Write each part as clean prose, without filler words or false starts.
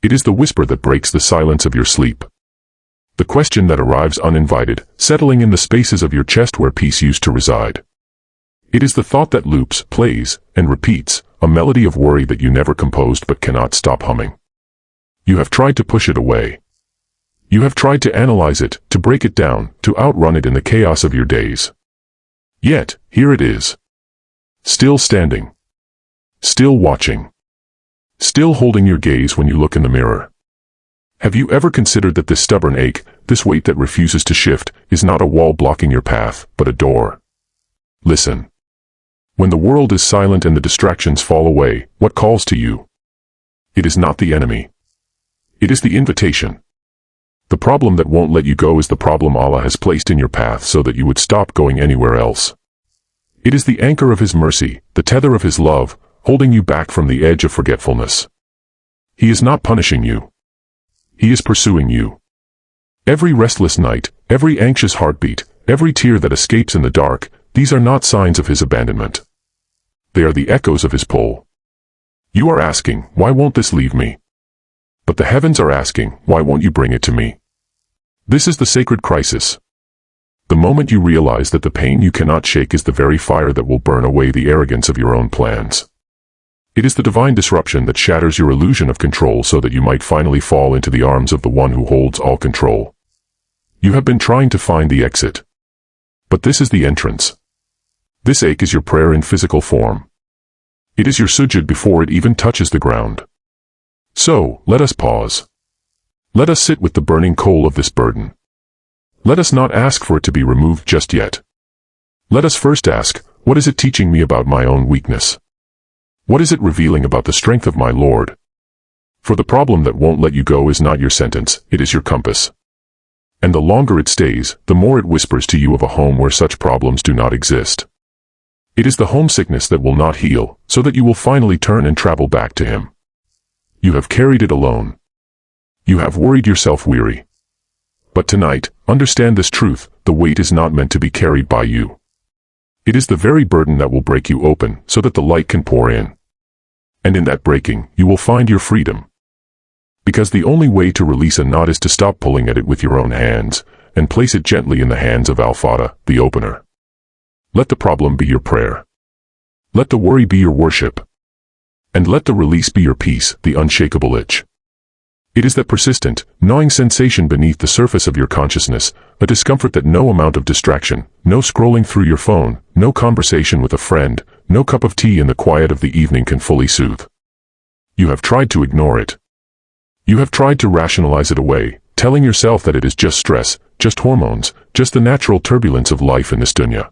It is the whisper that breaks the silence of your sleep. The question that arrives uninvited, settling in the spaces of your chest where peace used to reside. It is the thought that loops, plays, and repeats, a melody of worry that you never composed but cannot stop humming. You have tried to push it away. You have tried to analyze it, to break it down, to outrun it in the chaos of your days. Yet, here it is. Still standing. Still watching. Still holding your gaze when you look in the mirror. Have you ever considered that this stubborn ache, this weight that refuses to shift, is not a wall blocking your path, but a door? Listen. When the world is silent and the distractions fall away, what calls to you? It is not the enemy. It is the invitation. The problem that won't let you go is the problem Allah has placed in your path so that you would stop going anywhere else. It is the anchor of His mercy, the tether of His love, holding you back from the edge of forgetfulness. He is not punishing you. He is pursuing you. Every restless night, every anxious heartbeat, every tear that escapes in the dark, these are not signs of His abandonment. They are the echoes of His pull. You are asking, why won't this leave me? But the heavens are asking, why won't you bring it to me? This is the sacred crisis. The moment you realize that the pain you cannot shake is the very fire that will burn away the arrogance of your own plans. It is the divine disruption that shatters your illusion of control so that you might finally fall into the arms of the one who holds all control. You have been trying to find the exit. But this is the entrance. This ache is your prayer in physical form. It is your sujud before it even touches the ground. So, let us pause. Let us sit with the burning coal of this burden. Let us not ask for it to be removed just yet. Let us first ask, what is it teaching me about my own weakness? What is it revealing about the strength of my Lord? For the problem that won't let you go is not your sentence, it is your compass. And the longer it stays, the more it whispers to you of a home where such problems do not exist. It is the homesickness that will not heal, so that you will finally turn and travel back to Him. You have carried it alone. You have worried yourself weary. But tonight, understand this truth, the weight is not meant to be carried by you. It is the very burden that will break you open, so that the light can pour in. And in that breaking, you will find your freedom. Because the only way to release a knot is to stop pulling at it with your own hands, and place it gently in the hands of Al-Fatah, the opener. Let the problem be your prayer. Let the worry be your worship. And let the release be your peace, the unshakable itch. It is that persistent, gnawing sensation beneath the surface of your consciousness, a discomfort that no amount of distraction, no scrolling through your phone, no conversation with a friend, no cup of tea in the quiet of the evening can fully soothe. You have tried to ignore it. You have tried to rationalize it away, telling yourself that it is just stress, just hormones, just the natural turbulence of life in this dunya.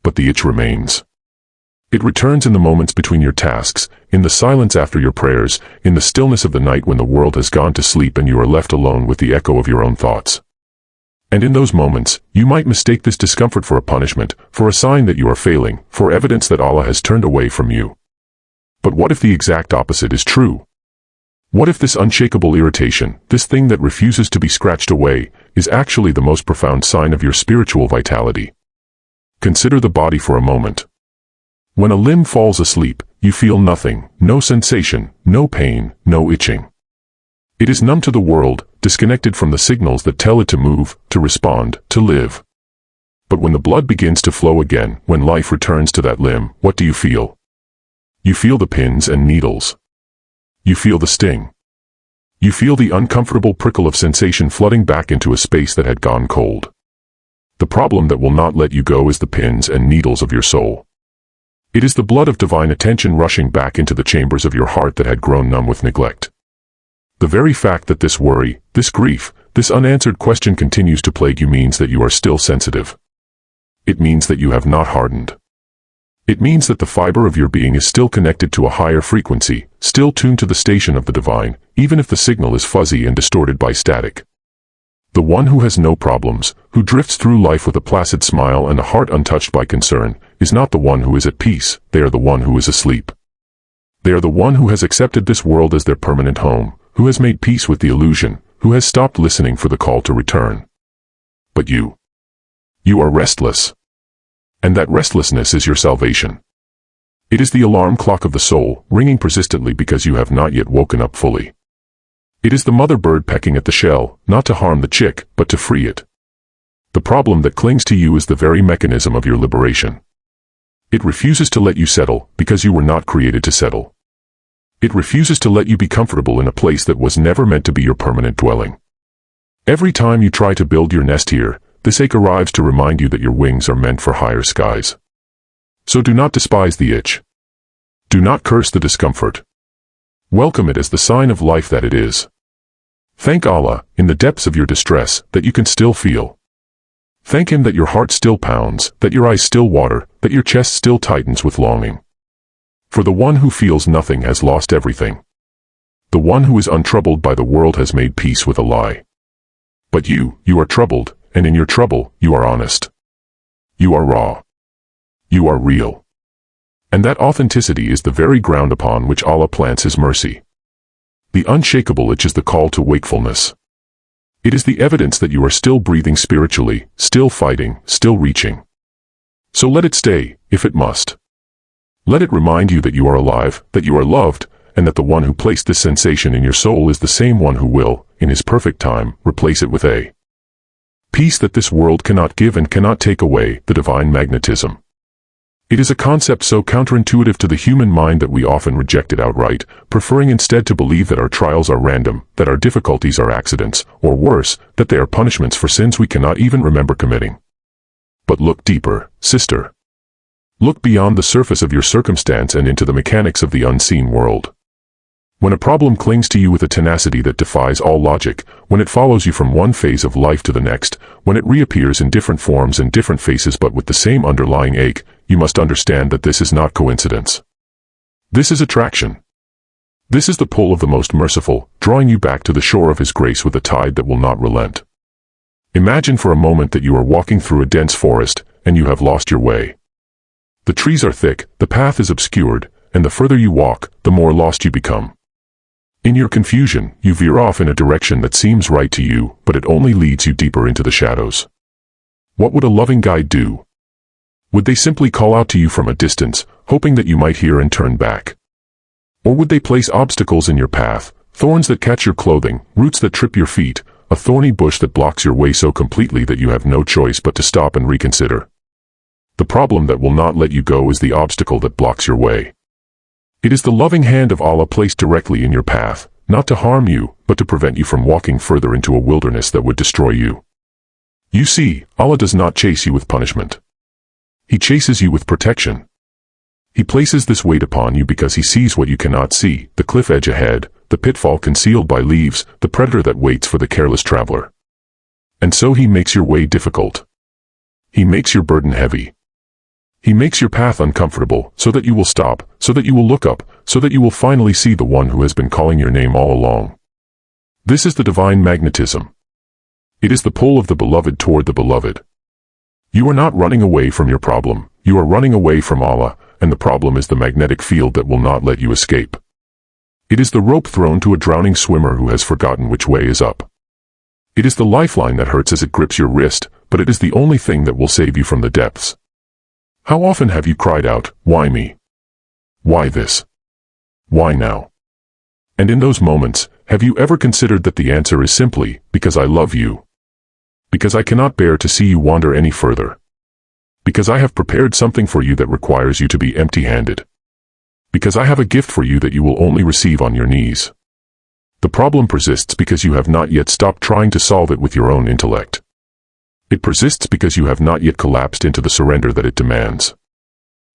But the itch remains. It returns in the moments between your tasks, in the silence after your prayers, in the stillness of the night when the world has gone to sleep and you are left alone with the echo of your own thoughts. And in those moments, you might mistake this discomfort for a punishment, for a sign that you are failing, for evidence that Allah has turned away from you. But what if the exact opposite is true? What if this unshakable irritation, this thing that refuses to be scratched away, is actually the most profound sign of your spiritual vitality? Consider the body for a moment. When a limb falls asleep, you feel nothing, no sensation, no pain, no itching. It is numb to the world, disconnected from the signals that tell it to move, to respond, to live. But when the blood begins to flow again, when life returns to that limb, what do you feel? You feel the pins and needles. You feel the sting. You feel the uncomfortable prickle of sensation flooding back into a space that had gone cold. The problem that will not let you go is the pins and needles of your soul. It is the blood of divine attention rushing back into the chambers of your heart that had grown numb with neglect. The very fact that this worry, this grief, this unanswered question continues to plague you means that you are still sensitive. It means that you have not hardened. It means that the fiber of your being is still connected to a higher frequency, still tuned to the station of the divine, even if the signal is fuzzy and distorted by static. The one who has no problems, who drifts through life with a placid smile and a heart untouched by concern, is not the one who is at peace, they are the one who is asleep. They are the one who has accepted this world as their permanent home, who has made peace with the illusion, who has stopped listening for the call to return. But you are restless. And that restlessness is your salvation. It is the alarm clock of the soul, ringing persistently because you have not yet woken up fully. It is the mother bird pecking at the shell, not to harm the chick, but to free it. The problem that clings to you is the very mechanism of your liberation. It refuses to let you settle, because you were not created to settle. It refuses to let you be comfortable in a place that was never meant to be your permanent dwelling. Every time you try to build your nest here, this ache arrives to remind you that your wings are meant for higher skies. So do not despise the itch. Do not curse the discomfort. Welcome it as the sign of life that it is. Thank Allah, in the depths of your distress, that you can still feel. Thank Him that your heart still pounds, that your eyes still water, that your chest still tightens with longing. For the one who feels nothing has lost everything. The one who is untroubled by the world has made peace with a lie. But you are troubled, and in your trouble, you are honest. You are raw. You are real. And that authenticity is the very ground upon which Allah plants His mercy. The unshakable itch is the call to wakefulness. It is the evidence that you are still breathing spiritually, still fighting, still reaching. So let it stay, if it must. Let it remind you that you are alive, that you are loved, and that the one who placed this sensation in your soul is the same one who will, in His perfect time, replace it with a peace that this world cannot give and cannot take away, the divine magnetism. It is a concept so counterintuitive to the human mind that we often reject it outright, preferring instead to believe that our trials are random, that our difficulties are accidents, or worse, that they are punishments for sins we cannot even remember committing. But look deeper, sister. Look beyond the surface of your circumstance and into the mechanics of the unseen world. When a problem clings to you with a tenacity that defies all logic, when it follows you from one phase of life to the next, when it reappears in different forms and different faces but with the same underlying ache, you must understand that this is not coincidence. This is attraction. This is the pull of the most merciful, drawing you back to the shore of His grace with a tide that will not relent. Imagine for a moment that you are walking through a dense forest, and you have lost your way. The trees are thick, the path is obscured, and the further you walk, the more lost you become. In your confusion, you veer off in a direction that seems right to you, but it only leads you deeper into the shadows. What would a loving guide do? Would they simply call out to you from a distance, hoping that you might hear and turn back? Or would they place obstacles in your path, thorns that catch your clothing, roots that trip your feet, a thorny bush that blocks your way so completely that you have no choice but to stop and reconsider? The problem that will not let you go is the obstacle that blocks your way. It is the loving hand of Allah placed directly in your path, not to harm you, but to prevent you from walking further into a wilderness that would destroy you. You see, Allah does not chase you with punishment. He chases you with protection. He places this weight upon you because He sees what you cannot see, the cliff edge ahead, the pitfall concealed by leaves, the predator that waits for the careless traveler. And so He makes your way difficult. He makes your burden heavy. He makes your path uncomfortable, so that you will stop, so that you will look up, so that you will finally see the one who has been calling your name all along. This is the divine magnetism. It is the pull of the beloved toward the beloved. You are not running away from your problem, you are running away from Allah, and the problem is the magnetic field that will not let you escape. It is the rope thrown to a drowning swimmer who has forgotten which way is up. It is the lifeline that hurts as it grips your wrist, but it is the only thing that will save you from the depths. How often have you cried out, "Why me? Why this? Why now?" And in those moments, have you ever considered that the answer is simply, because I love you? Because I cannot bear to see you wander any further. Because I have prepared something for you that requires you to be empty-handed. Because I have a gift for you that you will only receive on your knees. The problem persists because you have not yet stopped trying to solve it with your own intellect. It persists because you have not yet collapsed into the surrender that it demands.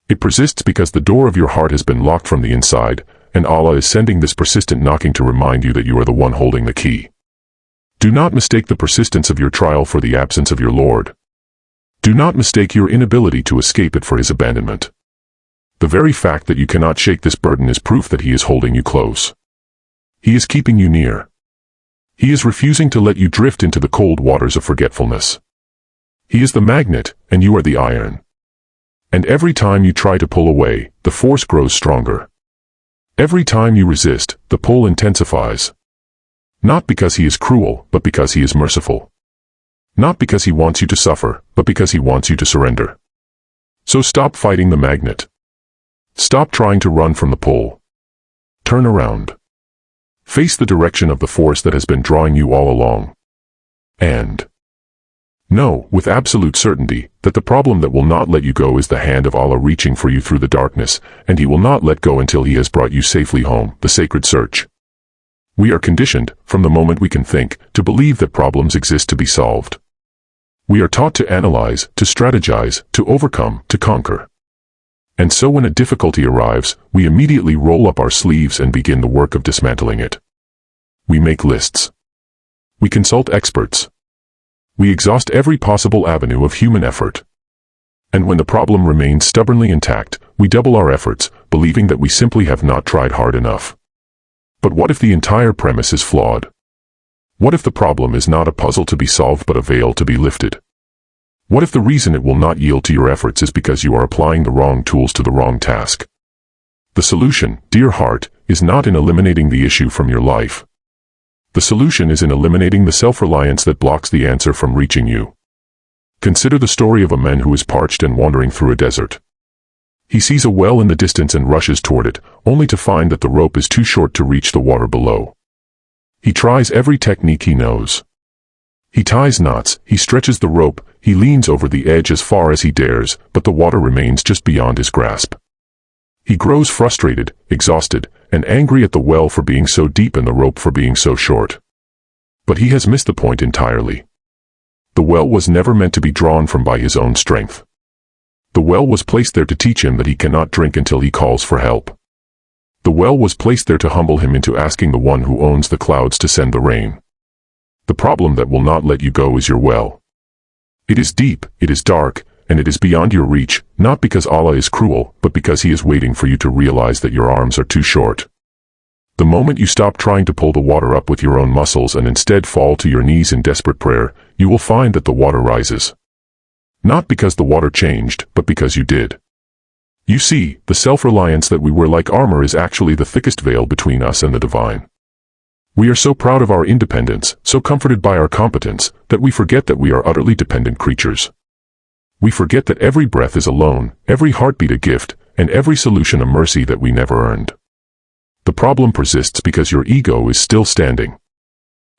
It persists because the door of your heart has been locked from the inside, and Allah is sending this persistent knocking to remind you that you are the one holding the key. Do not mistake the persistence of your trial for the absence of your Lord. Do not mistake your inability to escape it for His abandonment. The very fact that you cannot shake this burden is proof that He is holding you close. He is keeping you near. He is refusing to let you drift into the cold waters of forgetfulness. He is the magnet, and you are the iron. And every time you try to pull away, the force grows stronger. Every time you resist, the pull intensifies. Not because He is cruel, but because He is merciful. Not because He wants you to suffer, but because He wants you to surrender. So stop fighting the magnet. Stop trying to run from the pull. Turn around. Face the direction of the force that has been drawing you all along. And know, with absolute certainty, that the problem that will not let you go is the hand of Allah reaching for you through the darkness, and He will not let go until He has brought you safely home, the sacred search. We are conditioned, from the moment we can think, to believe that problems exist to be solved. We are taught to analyze, to strategize, to overcome, to conquer. And so when a difficulty arrives, we immediately roll up our sleeves and begin the work of dismantling it. We make lists. We consult experts. We exhaust every possible avenue of human effort. And when the problem remains stubbornly intact, we double our efforts, believing that we simply have not tried hard enough. But what if the entire premise is flawed? What if the problem is not a puzzle to be solved but a veil to be lifted? What if the reason it will not yield to your efforts is because you are applying the wrong tools to the wrong task? The solution, dear heart, is not in eliminating the issue from your life. The solution is in eliminating the self-reliance that blocks the answer from reaching you. Consider the story of a man who is parched and wandering through a desert. He sees a well in the distance and rushes toward it, only to find that the rope is too short to reach the water below. He tries every technique he knows. He ties knots, he stretches the rope, he leans over the edge as far as he dares, but the water remains just beyond his grasp. He grows frustrated, exhausted, and angry at the well for being so deep and the rope for being so short. But he has missed the point entirely. The well was never meant to be drawn from by his own strength. The well was placed there to teach him that he cannot drink until he calls for help. The well was placed there to humble him into asking the one who owns the clouds to send the rain. The problem that will not let you go is your well. It is deep, it is dark, and it is beyond your reach, not because Allah is cruel, but because He is waiting for you to realize that your arms are too short. The moment you stop trying to pull the water up with your own muscles and instead fall to your knees in desperate prayer, you will find that the water rises. Not because the water changed, but because you did. You see, the self-reliance that we wear like armor is actually the thickest veil between us and the divine. We are so proud of our independence, so comforted by our competence, that we forget that we are utterly dependent creatures. We forget that every breath is a loan, every heartbeat a gift, and every solution a mercy that we never earned. The problem persists because your ego is still standing.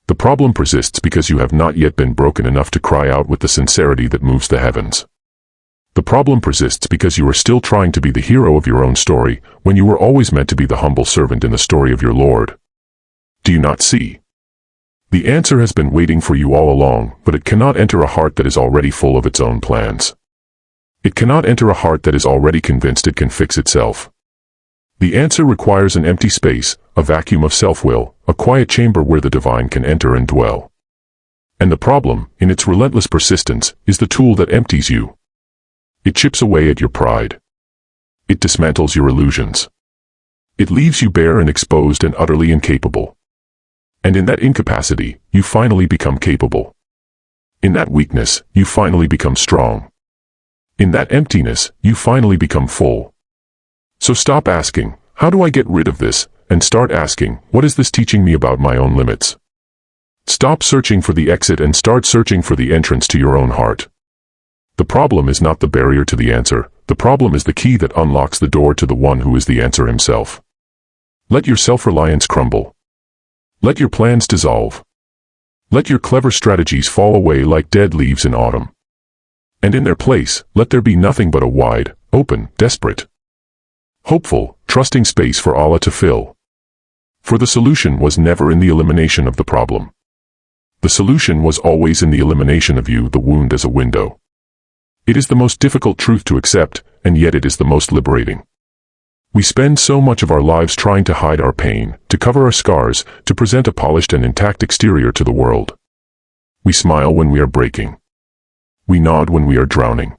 The problem persists because you have not yet been broken enough to cry out with the sincerity that moves the heavens. The problem persists because you are still trying to be the hero of your own story, when you were always meant to be the humble servant in the story of your Lord. Do you not see? The answer has been waiting for you all along, but it cannot enter a heart that is already full of its own plans. It cannot enter a heart that is already convinced it can fix itself. The answer requires an empty space, a vacuum of self-will, a quiet chamber where the divine can enter and dwell. And the problem, in its relentless persistence, is the tool that empties you. It chips away at your pride. It dismantles your illusions. It leaves you bare and exposed and utterly incapable. And in that incapacity, you finally become capable. In that weakness, you finally become strong. In that emptiness, you finally become full. So stop asking, how do I get rid of this, and start asking, what is this teaching me about my own limits? Stop searching for the exit and start searching for the entrance to your own heart. The problem is not the barrier to the answer, the problem is the key that unlocks the door to the one who is the answer himself. Let your self-reliance crumble. Let your plans dissolve. Let your clever strategies fall away like dead leaves in autumn. And in their place, let there be nothing but a wide, open, desperate, hopeful, trusting space for Allah to fill. For the solution was never in the elimination of the problem. The solution was always in the elimination of you, the wound as a window. It is the most difficult truth to accept, and yet it is the most liberating. We spend so much of our lives trying to hide our pain, to cover our scars, to present a polished and intact exterior to the world. We smile when we are breaking. We nod when we are drowning.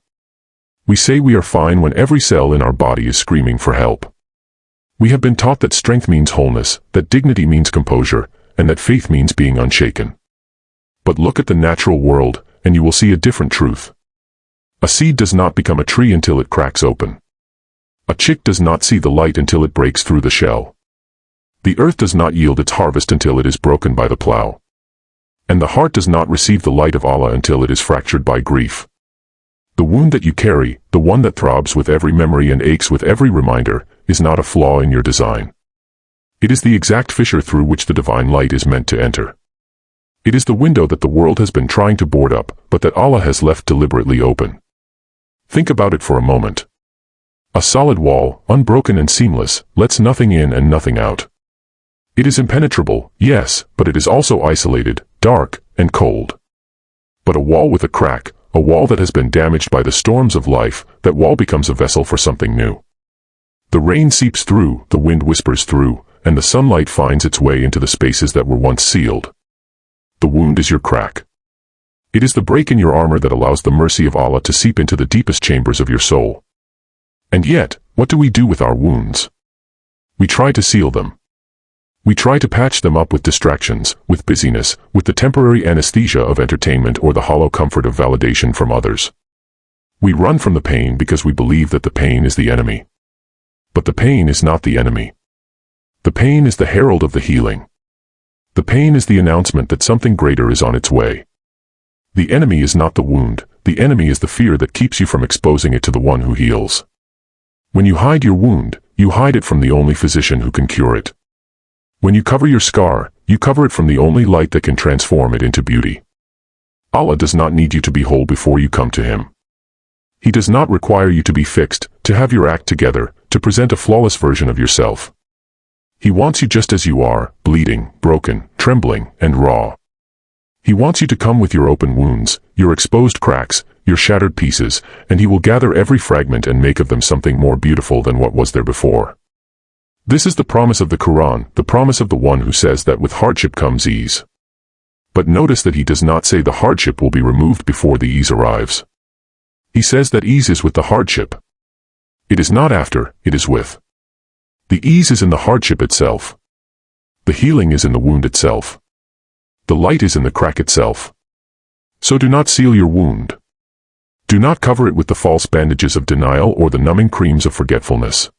We say we are fine when every cell in our body is screaming for help. We have been taught that strength means wholeness, that dignity means composure, and that faith means being unshaken. But look at the natural world, and you will see a different truth. A seed does not become a tree until it cracks open. A chick does not see the light until it breaks through the shell. The earth does not yield its harvest until it is broken by the plow. And the heart does not receive the light of Allah until it is fractured by grief. The wound that you carry, the one that throbs with every memory and aches with every reminder, is not a flaw in your design. It is the exact fissure through which the divine light is meant to enter. It is the window that the world has been trying to board up, but that Allah has left deliberately open. Think about it for a moment. A solid wall, unbroken and seamless, lets nothing in and nothing out. It is impenetrable, yes, but it is also isolated, dark, and cold. But a wall with a crack, a wall that has been damaged by the storms of life, that wall becomes a vessel for something new. The rain seeps through, the wind whispers through, and the sunlight finds its way into the spaces that were once sealed. The wound is your crack. It is the break in your armor that allows the mercy of Allah to seep into the deepest chambers of your soul. And yet, what do we do with our wounds? We try to seal them. We try to patch them up with distractions, with busyness, with the temporary anesthesia of entertainment or the hollow comfort of validation from others. We run from the pain because we believe that the pain is the enemy. But the pain is not the enemy. The pain is the herald of the healing. The pain is the announcement that something greater is on its way. The enemy is not the wound, the enemy is the fear that keeps you from exposing it to the one who heals. When you hide your wound, you hide it from the only physician who can cure it. When you cover your scar, you cover it from the only light that can transform it into beauty. Allah does not need you to be whole before you come to Him. He does not require you to be fixed, to have your act together, to present a flawless version of yourself. He wants you just as you are, bleeding, broken, trembling, and raw. He wants you to come with your open wounds, your exposed cracks, your shattered pieces, and He will gather every fragment and make of them something more beautiful than what was there before. This is the promise of the Quran, the promise of the one who says that with hardship comes ease. But notice that He does not say the hardship will be removed before the ease arrives. He says that ease is with the hardship. It is not after, it is with. The ease is in the hardship itself. The healing is in the wound itself. The light is in the crack itself. So do not seal your wound. Do not cover it with the false bandages of denial or the numbing creams of forgetfulness.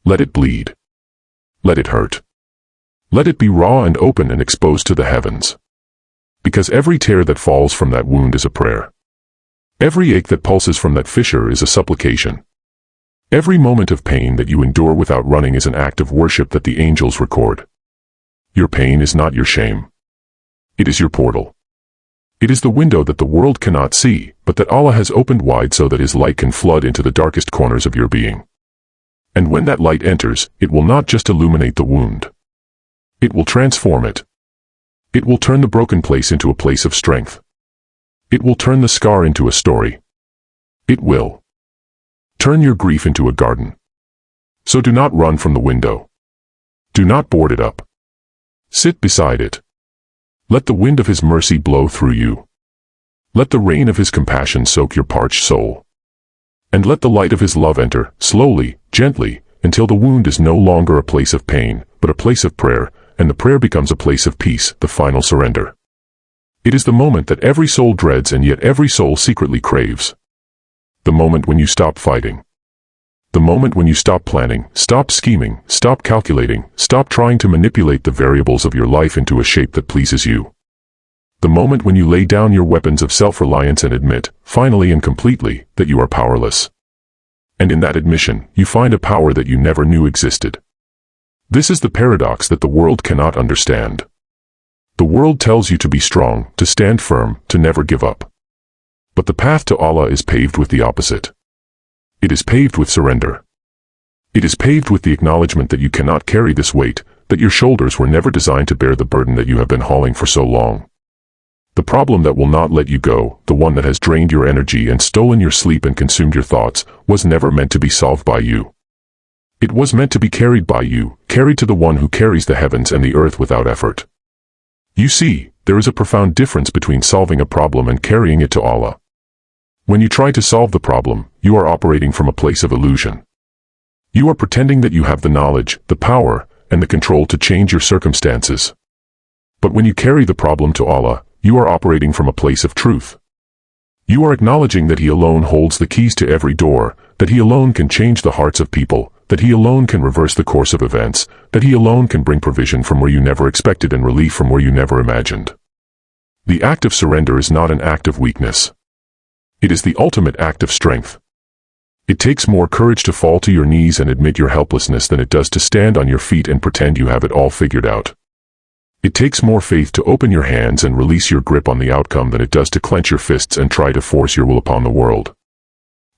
Let it bleed. Let it hurt. Let it be raw and open and exposed to the heavens. Because every tear that falls from that wound is a prayer. Every ache that pulses from that fissure is a supplication. Every moment of pain that you endure without running is an act of worship that the angels record. Your pain is not your shame. It is your portal. It is the window that the world cannot see, but that Allah has opened wide so that His light can flood into the darkest corners of your being. And when that light enters, it will not just illuminate the wound. It will transform it. It will turn the broken place into a place of strength. It will turn the scar into a story. It will turn your grief into a garden. So do not run from the window. Do not board it up. Sit beside it. Let the wind of His mercy blow through you. Let the rain of His compassion soak your parched soul. And let the light of His love enter, slowly, gently, until the wound is no longer a place of pain, but a place of prayer, and the prayer becomes a place of peace, the final surrender. It is the moment that every soul dreads and yet every soul secretly craves. The moment when you stop fighting. The moment when you stop planning, stop scheming, stop calculating, stop trying to manipulate the variables of your life into a shape that pleases you. The moment when you lay down your weapons of self-reliance and admit, finally and completely, that you are powerless. And in that admission, you find a power that you never knew existed. This is the paradox that the world cannot understand. The world tells you to be strong, to stand firm, to never give up. But the path to Allah is paved with the opposite. It is paved with surrender. It is paved with the acknowledgement that you cannot carry this weight, that your shoulders were never designed to bear the burden that you have been hauling for so long. The problem that will not let you go, the one that has drained your energy and stolen your sleep and consumed your thoughts, was never meant to be solved by you. It was meant to be carried by you, carried to the one who carries the heavens and the earth without effort. You see, there is a profound difference between solving a problem and carrying it to Allah. When you try to solve the problem, you are operating from a place of illusion. You are pretending that you have the knowledge, the power, and the control to change your circumstances. But when you carry the problem to Allah, you are operating from a place of truth. You are acknowledging that He alone holds the keys to every door, that He alone can change the hearts of people, that He alone can reverse the course of events, that He alone can bring provision from where you never expected and relief from where you never imagined. The act of surrender is not an act of weakness. It is the ultimate act of strength. It takes more courage to fall to your knees and admit your helplessness than it does to stand on your feet and pretend you have it all figured out. It takes more faith to open your hands and release your grip on the outcome than it does to clench your fists and try to force your will upon the world.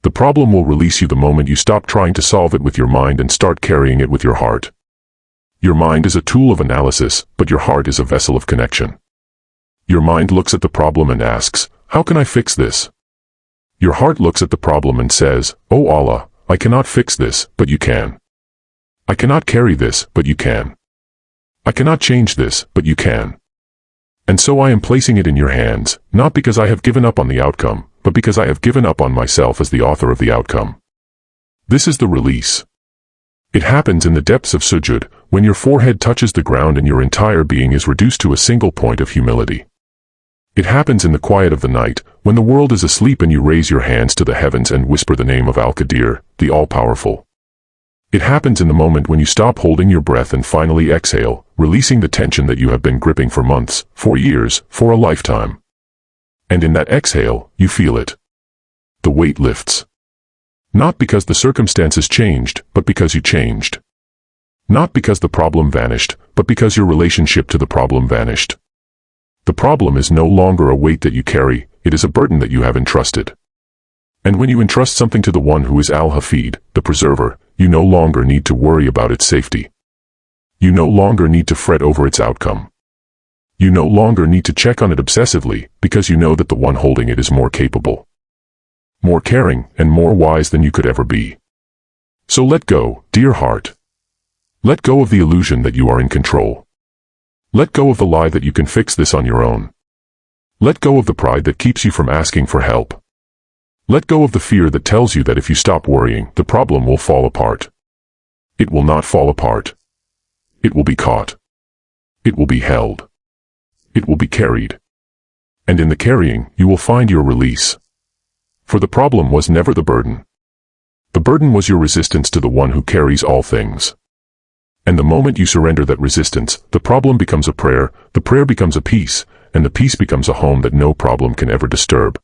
The problem will release you the moment you stop trying to solve it with your mind and start carrying it with your heart. Your mind is a tool of analysis, but your heart is a vessel of connection. Your mind looks at the problem and asks, "How can I fix this?" Your heart looks at the problem and says, "Oh Allah, I cannot fix this, but you can. I cannot carry this, but you can. I cannot change this, but you can. And so I am placing it in your hands, not because I have given up on the outcome, but because I have given up on myself as the author of the outcome." This is the release. It happens in the depths of sujud, when your forehead touches the ground and your entire being is reduced to a single point of humility. It happens in the quiet of the night, when the world is asleep and you raise your hands to the heavens and whisper the name of Al-Qadir, the All-Powerful. It happens in the moment when you stop holding your breath and finally exhale, releasing the tension that you have been gripping for months, for years, for a lifetime. And in that exhale, you feel it. The weight lifts. Not because the circumstances changed, but because you changed. Not because the problem vanished, but because your relationship to the problem vanished. The problem is no longer a weight that you carry, it is a burden that you have entrusted. And when you entrust something to the one who is Al-Hafid, the preserver, you no longer need to worry about its safety. You no longer need to fret over its outcome. You no longer need to check on it obsessively, because you know that the one holding it is more capable, more caring, and more wise than you could ever be. So let go, dear heart. Let go of the illusion that you are in control. Let go of the lie that you can fix this on your own. Let go of the pride that keeps you from asking for help. Let go of the fear that tells you that if you stop worrying, the problem will fall apart. It will not fall apart. It will be caught. It will be held. It will be carried. And in the carrying, you will find your release. For the problem was never the burden. The burden was your resistance to the one who carries all things. And the moment you surrender that resistance, the problem becomes a prayer, the prayer becomes a peace, and the peace becomes a home that no problem can ever disturb.